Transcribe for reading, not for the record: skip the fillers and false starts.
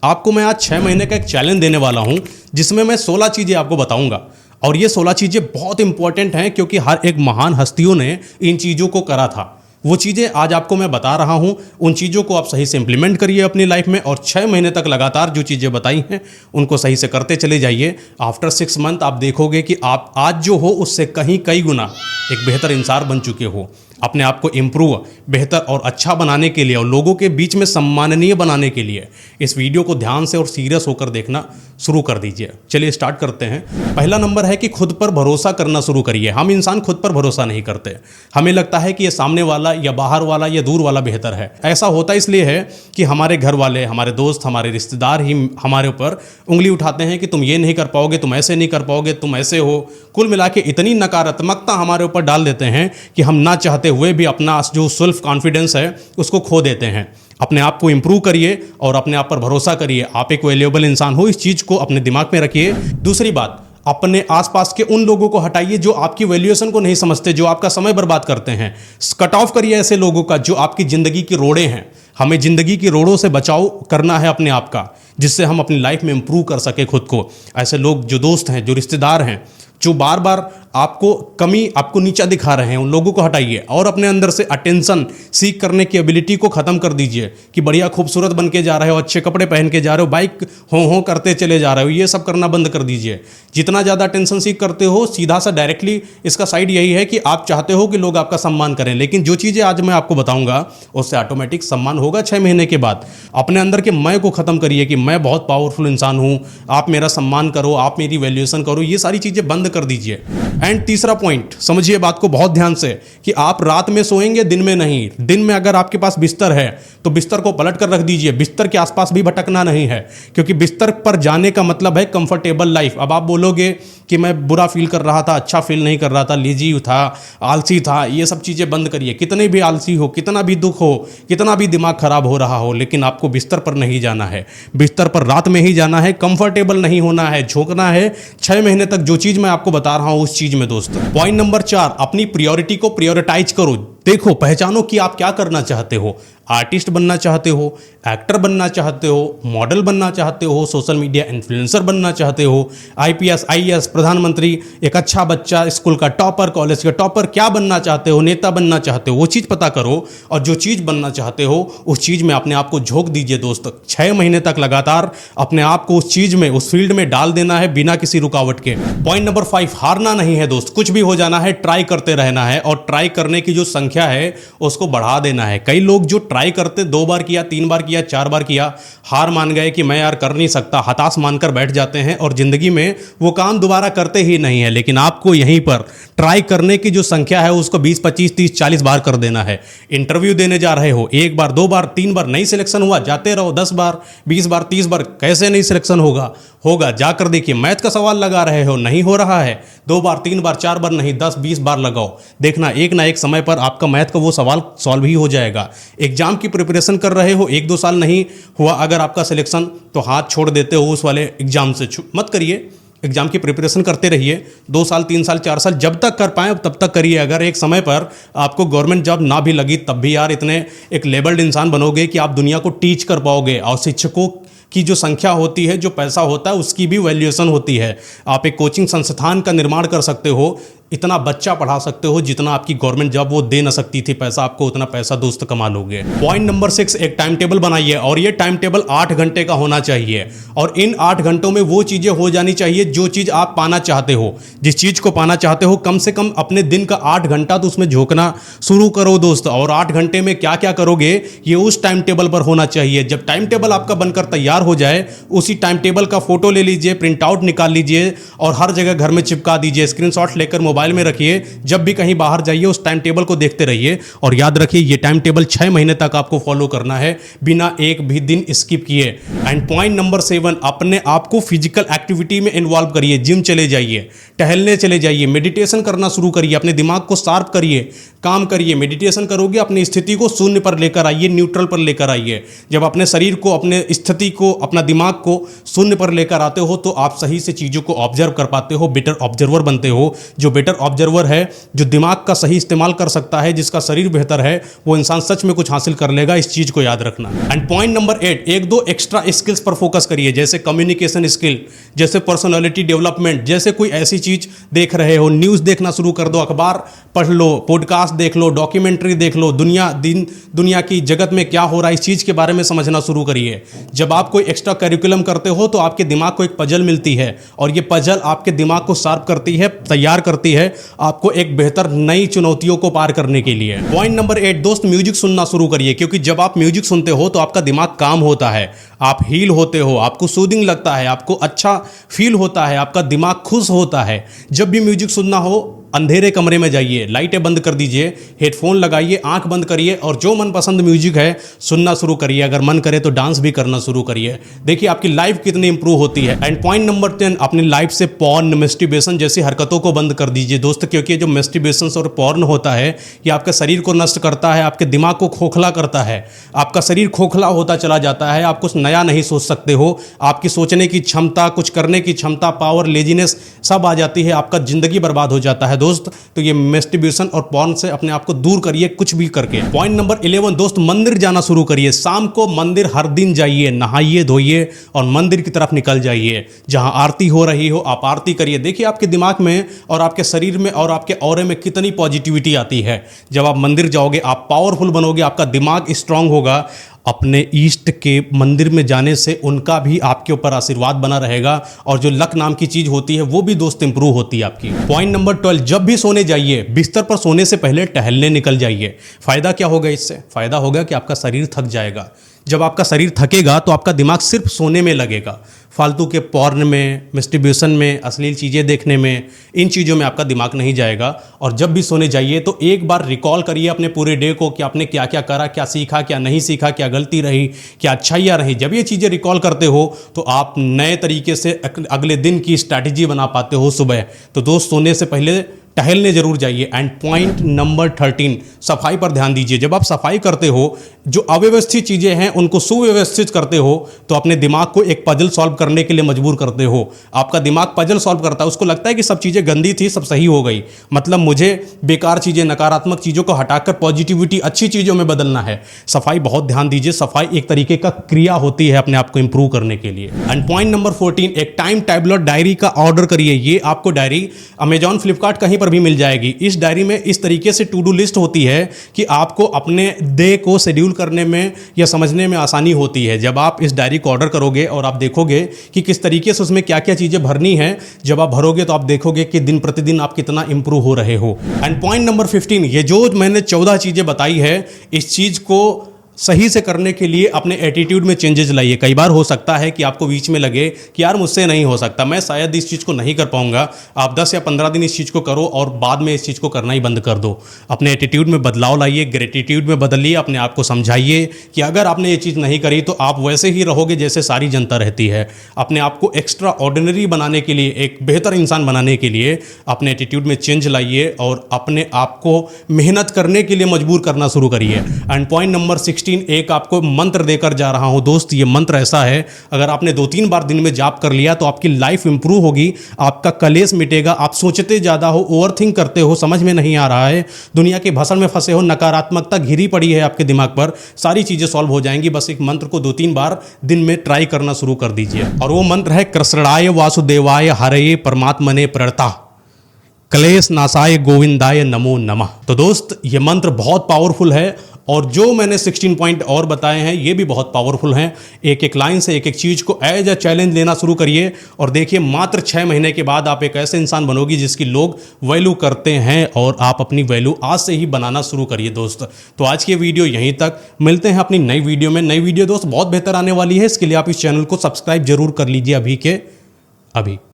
आपको मैं आज 6 महीने का एक चैलेंज देने वाला हूं, जिसमें मैं 16 चीज़ें आपको बताऊंगा। और ये 16 चीज़ें बहुत इंपॉर्टेंट हैं, क्योंकि हर एक महान हस्तियों ने इन चीज़ों को करा था। वो चीज़ें आज आपको मैं बता रहा हूं, उन चीज़ों को आप सही से इंप्लीमेंट करिए अपनी लाइफ में, और 6 महीने तक लगातार जो चीज़ें बताई हैं उनको सही से करते चले जाइए। आफ्टर 6 मंथ आप देखोगे कि आप आज जो हो उससे कई गुना एक बेहतर इंसान बन चुके हो। अपने आप को इम्प्रूव, बेहतर और अच्छा बनाने के लिए और लोगों के बीच में सम्माननीय बनाने के लिए इस वीडियो को ध्यान से और सीरियस होकर देखना शुरू कर दीजिए। चलिए स्टार्ट करते हैं। पहला नंबर है कि खुद पर भरोसा करना शुरू करिए। हम इंसान खुद पर भरोसा नहीं करते। हमें लगता है कि ये सामने वाला या बाहर वाला या दूर वाला बेहतर है। ऐसा होता इसलिए है कि हमारे घर वाले, हमारे दोस्त, हमारे रिश्तेदार ही हमारे ऊपर उंगली उठाते हैं कि तुम ये नहीं कर पाओगे, तुम ऐसे नहीं कर पाओगे, तुम ऐसे हो। कुल मिला के इतनी नकारात्मकता हमारे ऊपर डाल देते हैं कि हम ना चाहते हुए भी अपना जो सेल्फ कॉन्फिडेंस है उसको खो देते हैं। अपने आप को इंप्रूव करिए और अपने आप पर भरोसा करिए। आप एक वैल्यूएबल इंसान हो, इस चीज़ को अपने दिमाग में रखिए। दूसरी बात, अपने आसपास के उन लोगों को हटाइए जो आपकी वैल्यूएशन को नहीं समझते, जो आपका समय बर्बाद करते हैं। कट ऑफ करिए ऐसे लोगों का जो आपकी ज़िंदगी की रोड़ें हैं। हमें ज़िंदगी की रोड़ों से बचाव करना है अपने आप का, जिससे हम अपनी लाइफ में इंप्रूव कर सके खुद को। ऐसे लोग जो दोस्त हैं, जो रिश्तेदार हैं, जो बार बार आपको कमी, आपको नीचा दिखा रहे हैं, उन लोगों को हटाइए और अपने अंदर से अटेंशन सीख करने की एबिलिटी को ख़त्म कर दीजिए कि बढ़िया खूबसूरत बन के जा रहे हो, अच्छे कपड़े पहन के जा रहे हो, बाइक हो करते चले जा रहे हो, ये सब करना बंद कर दीजिए। जितना ज़्यादा अटेंशन सीख करते हो, सीधा सा डायरेक्टली इसका साइड यही है कि आप चाहते हो कि लोग आपका सम्मान करें, लेकिन जो चीज़ें आज मैं आपको बताऊंगा उससे ऑटोमेटिक सम्मान होगा 6 महीने के बाद। अपने अंदर के मैं को ख़त्म करिए कि मैं बहुत पावरफुल इंसान हूँ, आप मेरा सम्मान करो, आप मेरी वैल्यूएशन करो, ये सारी चीज़ें बंद कर दीजिए। एंड तीसरा पॉइंट, समझिए बात को बहुत ध्यान से, कि आप रात में सोएंगे, दिन में नहीं। दिन में अगर आपके पास बिस्तर है तो बिस्तर को पलट कर रख दीजिए। बिस्तर के आसपास भी भटकना नहीं है, क्योंकि बिस्तर पर जाने का मतलब है कंफर्टेबल लाइफ। अब आप बोलोगे कि मैं बुरा फील कर रहा था, अच्छा फील नहीं कर रहा था, लेजी था, आलसी था, ये सब चीज़ें बंद करिए। कितने भी आलसी हो, कितना भी दुख हो, कितना भी दिमाग खराब हो रहा हो, लेकिन आपको बिस्तर पर नहीं जाना है। बिस्तर पर रात में ही जाना है, कंफर्टेबल नहीं होना है, झोंकना है 6 महीने तक। जो चीज़ मैं आपको बता रहा हूँ उस चीज़ में दोस्त। पॉइंट नंबर 4, अपनी प्रायोरिटी को प्रायोरिटाइज करो। देखो, पहचानो कि आप क्या करना चाहते हो। आर्टिस्ट बनना चाहते हो, एक्टर बनना चाहते हो, मॉडल बनना चाहते हो, सोशल मीडिया इन्फ्लुएंसर बनना चाहते हो, आईपीएस, आईएएस, प्रधानमंत्री, एक अच्छा बच्चा, स्कूल का टॉपर, कॉलेज का टॉपर, क्या बनना चाहते हो, नेता बनना चाहते हो, वो चीज़ पता करो। और जो चीज़ बनना चाहते हो उस चीज़ में अपने आप को झोंक दीजिए दोस्त। 6 महीने तक लगातार अपने आप को उस चीज़ में, उस फील्ड में डाल देना है बिना किसी रुकावट के। पॉइंट नंबर 5, हारना नहीं है दोस्त। कुछ भी हो जाना है, ट्राई करते रहना है, और ट्राई करने की जो संख्या है उसको बढ़ा देना है। कई लोग जो ट्राई करते 2 बार किया, 3 बार किया, 4 बार किया, हार मान गए कि मैं यार कर नहीं सकता, हताश मानकर बैठ जाते हैं और जिंदगी में वो काम दोबारा करते ही नहीं है। लेकिन आपको यहीं पर ट्राई करने की जो संख्या है उसको 20, 25, 30, 40 बार कर देना है। इंटरव्यू देने जा रहे हो, 1 बार, 2 बार, 3 बार नहीं सिलेक्शन हुआ, जाते रहो 10 बार, 20 बार, 30 बार। कैसे नहीं सिलेक्शन होगा जाकर देखिए। मैथ का सवाल लगा रहे हो, नहीं हो रहा है, 2 बार, 3 बार, 4 बार नहीं, 10, 20 बार लगाओ। देखना एक ना एक समय पर आपका मैथ का वो सवाल सॉल्व ही हो जाएगा। एग्जाम की प्रिपरेशन कर रहे हो, 1-2 साल नहीं हुआ अगर आपका सिलेक्शन, तो हाथ छोड़ देते हो उस वाले एग्जाम से। मत करिए, एग्जाम की प्रिपरेशन करते रहिए। 2 साल, 3 साल, 4 साल, जब तक कर पाएँ तब तक करिए। अगर एक समय पर आपको गवर्नमेंट जॉब ना भी लगी तब भी यार इतने एक लेबल्ड इंसान बनोगे कि आप दुनिया को टीच कर पाओगे। और शिक्षकों की जो संख्या होती है, जो पैसा होता है, उसकी भी वैल्यूएशन होती है। आप एक कोचिंग संस्थान का निर्माण कर सकते हो, इतना बच्चा पढ़ा सकते हो जितना आपकी गवर्नमेंट जॉब वो दे ना सकती थी पैसा, आपको उतना पैसा दोस्त कमा लोगे। पॉइंट नंबर 6, एक टाइम टेबल बनाइए, और ये टाइम टेबल 8 घंटे का होना चाहिए। और इन 8 घंटों में वो चीज़ें हो जानी चाहिए जो चीज़ आप पाना चाहते हो। जिस चीज़ को पाना चाहते हो, कम से कम अपने दिन का 8 घंटा तो उसमें झोंकना शुरू करो दोस्त। और 8 घंटे में क्या क्या करोगे ये उस टाइम टेबल पर होना चाहिए। जब टाइम टेबल आपका बनकर तैयार हो जाए, उसी टाइम टेबल का फोटो ले लीजिए, प्रिंट आउट निकाल लीजिए और हर जगह घर में चिपका दीजिए। स्क्रीनशॉट लेकर मोबाइल में रखिए। जब भी कहीं बाहर जाइए उस टाइम टेबल को देखते रहिए। और याद रखिए, ये टाइम टेबल 6 महीने तक आपको फॉलो करना है, बिना एक भी दिन स्किप किए। एंड पॉइंट नंबर 7, अपने आप को फिजिकल एक्टिविटी में इन्वॉल्व करिए। जिम चले जाइए, टहलने चले जाइए, मेडिटेशन करना शुरू करिए, अपने दिमाग को शार्प करिए, काम करिए। मेडिटेशन करोगे, अपनी स्थिति को शून्य पर लेकर आइए, न्यूट्रल पर लेकर आइए। जब अपने शरीर को, अपने स्थिति को, अपना दिमाग को शून्य पर लेकर आते हो तो आप सही से चीज़ों को ऑब्जर्व कर पाते हो, बेटर ऑब्जर्वर बनते हो। जो बेटर बेटर ऑब्जर्वर है, जो दिमाग का सही इस्तेमाल कर सकता है, जिसका शरीर बेहतर है, वो इंसान सच में कुछ हासिल कर लेगा। इस चीज को याद रखना। एंड पॉइंट नंबर 8, एक दो एक्स्ट्रा स्किल्स पर फोकस करिए, जैसे कम्युनिकेशन स्किल, जैसे पर्सनालिटी डेवलपमेंट। जैसे कोई ऐसी चीज देख रहे हो, न्यूज देखना शुरू कर दो, अखबार पढ़ लो, पॉडकास्ट देख लो, डॉक्यूमेंट्री देख लो, दुनिया की जगत में क्या हो रहा है इस चीज के बारे में समझना शुरू करिए। जब आप कोई एक्स्ट्रा करिकुलम करते हो तो आपके दिमाग को एक पजल मिलती है, और ये पजल आपके दिमाग को शार्प करती है, तैयार करती है आपको एक बेहतर नई चुनौतियों को पार करने के लिए। पॉइंट नंबर 8 दोस्त, म्यूजिक सुनना शुरू करिए, क्योंकि जब आप म्यूजिक सुनते हो तो आपका दिमाग काम होता है, आप हील होते हो, आपको सूदिंग लगता है, आपको अच्छा फील होता है, आपका दिमाग खुश होता है। जब भी म्यूजिक सुनना हो, अंधेरे कमरे में जाइए, लाइटें बंद कर दीजिए, हेडफोन लगाइए, आंख बंद करिए और जो मनपसंद म्यूजिक है सुनना शुरू करिए। अगर मन करे तो डांस भी करना शुरू करिए। देखिए आपकी लाइफ कितनी इंप्रूव होती है। एंड पॉइंट नंबर 10, अपनी लाइफ से पॉर्न, मैस्टरबेशन जैसी हरकतों को बंद कर दीजिए दोस्त, क्योंकि जो मैस्टरबेशन और पॉर्न होता है ये आपके शरीर को नष्ट करता है, आपके दिमाग को खोखला करता है, आपका शरीर खोखला होता चला जाता है, आप कुछ नया नहीं सोच सकते हो, आपकी सोचने की क्षमता, कुछ करने की क्षमता, पावर, लेजीनेस सब आ जाती है, आपका जिंदगी बर्बाद हो जाता है दोस्त। तो ये मैस्टरबेशन और पॉर्न से अपने आप को दूर करिए कुछ भी करके। पॉइंट नंबर 11 दोस्त, मंदिर जाना शुरू करिए। शाम को मंदिर हर दिन जाइए, नहाइए धोइए और मंदिर की तरफ निकल जाइए। जहां आरती हो रही हो आप आरती करिए। देखिए आपके दिमाग में और आपके शरीर में और आपके ऑरे में कितनी पॉजिटिविटी आती है। जब आप मंदिर जाओगे आप पावरफुल बनोगे, आपका दिमाग स्ट्रांग होगा। अपने ईष्ट के मंदिर में जाने से उनका भी आपके ऊपर आशीर्वाद बना रहेगा, और जो लक नाम की चीज होती है वो भी दोस्त इंप्रूव होती है आपकी। पॉइंट नंबर 12, जब भी सोने जाइए बिस्तर पर सोने से पहले टहलने निकल जाइए। फायदा क्या होगा इससे? फायदा होगा कि आपका शरीर थक जाएगा। जब आपका शरीर थकेगा तो आपका दिमाग सिर्फ सोने में लगेगा, फालतू के पॉर्न में, मैस्टरबेशन में, अश्लील चीज़ें देखने में, इन चीज़ों में आपका दिमाग नहीं जाएगा। और जब भी सोने जाइए तो एक बार रिकॉल करिए अपने पूरे डे को कि आपने क्या क्या करा, क्या सीखा, क्या नहीं सीखा, क्या गलती रही, क्या अच्छाइयाँ रही। जब ये चीज़ें रिकॉल करते हो तो आप नए तरीके से अगले दिन की स्ट्रैटेजी बना पाते हो सुबह। तो दोस्त सोने से पहले टहलने जरूर जाइए। एंड पॉइंट नंबर 13, सफाई पर ध्यान दीजिए। जब आप सफाई करते हो, जो अव्यवस्थित चीज़ें हैं उनको सुव्यवस्थित करते हो, तो अपने दिमाग को एक पजल सॉल्व करने के लिए मजबूर करते हो। आपका दिमाग पजल सॉल्व करता है, उसको लगता है कि सब चीज़ें गंदी थी, सब सही हो गई, मतलब मुझे बेकार चीज़ें, नकारात्मक चीज़ों को हटाकर पॉजिटिविटी, अच्छी चीज़ों में बदलना है। सफाई बहुत ध्यान दीजिए। सफाई एक तरीके का क्रिया होती है अपने आप को इंप्रूव करने के लिए। एंड पॉइंट नंबर 14, एक टाइम टेबल डायरी का ऑर्डर करिए। ये आपको डायरी अमेजॉन, फ्लिपकार्ट कहीं पर भी मिल जाएगी। इस डायरी में इस तरीके से टू डू लिस्ट होती है कि आपको अपने डे को शेड्यूल करने में या समझने में आसानी होती है। जब आप इस डायरी को ऑर्डर करोगे और आप देखोगे कि किस तरीके से उसमें क्या क्या चीजें भरनी है, जब आप भरोगे तो आप देखोगे कि दिन प्रतिदिन आप कितना इंप्रूव हो रहे हो। एंड पॉइंट नंबर 15, ये जो मैंने 14 चीजें बताई है, इस चीज को सही से करने के लिए अपने एटीट्यूड में चेंजेस लाइए। कई बार हो सकता है कि आपको बीच में लगे कि यार मुझसे नहीं हो सकता, मैं शायद इस चीज़ को नहीं कर पाऊंगा। आप 10 या 15 दिन इस चीज़ को करो और बाद में इस चीज़ को करना ही बंद कर दो। अपने एटीट्यूड में बदलाव लाइए, ग्रेटिट्यूड में बदलिए, अपने आप को समझाइए कि अगर आपने ये चीज़ नहीं करी तो आप वैसे ही रहोगे जैसे सारी जनता रहती है। अपने आप को एक्स्ट्रा ऑर्डिनरी बनाने के लिए, एक बेहतर इंसान बनाने के लिए अपने एटीट्यूड में चेंज लाइए और अपने आप को मेहनत करने के लिए मजबूर करना शुरू करिए। एंड पॉइंट नंबर 16, एक आपको मंत्र देकर जा रहा हूं दोस्त। ये मंत्र ऐसा है, अगर आपने 2-3 बार दिन में जाप कर लिया तो आपकी लाइफ इंप्रूव होगी, आपका कलेश मिटेगा। आप सोचते ज़्यादा हो, ओवरथिंक करते हो, समझ में नहीं आ रहा है, दुनिया के भसन में फंसे हो, नकारात्मकता घिरी पड़ी है आपके दिमाग पर, सारी चीज़ें सॉल्व हो जाएंगी। बस एक मंत्र को 2-3 बार दिन में ट्राई करना शुरू कर दीजिए। और वो मंत्र है कृष्णाय वासुदेवाय हरये परमात्मने प्रणता क्लेश नाशाय गोविंदाय नमो नमः। तो दोस्त ये मंत्र बहुत पावरफुल है, और जो मैंने 16 पॉइंट और बताए हैं ये भी बहुत पावरफुल हैं। एक एक लाइन से एक एक चीज़ को एज अ चैलेंज लेना शुरू करिए, और देखिए मात्र 6 महीने के बाद आप एक ऐसे इंसान बनोगी जिसकी लोग वैल्यू करते हैं, और आप अपनी वैल्यू आज से ही बनाना शुरू करिए दोस्त। तो आज की वीडियो यहीं तक, मिलते हैं अपनी नई वीडियो में। नई वीडियो दोस्त बहुत बेहतर आने वाली है, इसके लिए आप इस चैनल को सब्सक्राइब जरूर कर लीजिए अभी के अभी।